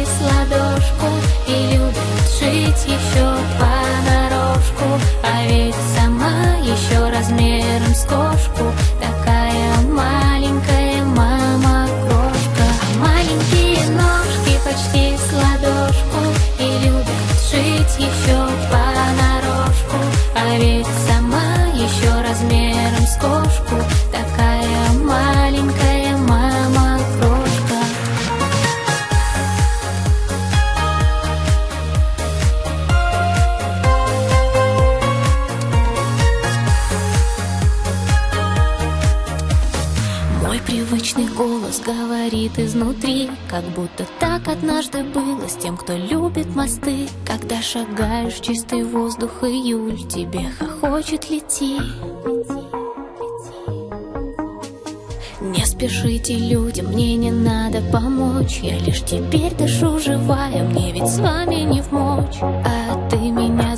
почти с ладошку и любит жить еще понарошку. А ведь сама еще размером с кошку, такая маленькая мама-крошка. А маленькие ножки почти с ладошку и любит жить еще понарошку. А ведь сама еще размером с кошку, такая маленькая мама-крошка. Мой привычный голос говорит изнутри, как будто так однажды было с тем, кто любит мосты. Когда шагаешь в чистый воздух, июль тебе хохочет: лети. Не спешите, люди, мне не надо помочь. Я лишь теперь дышу живая, мне ведь с вами не вмочь. А ты меня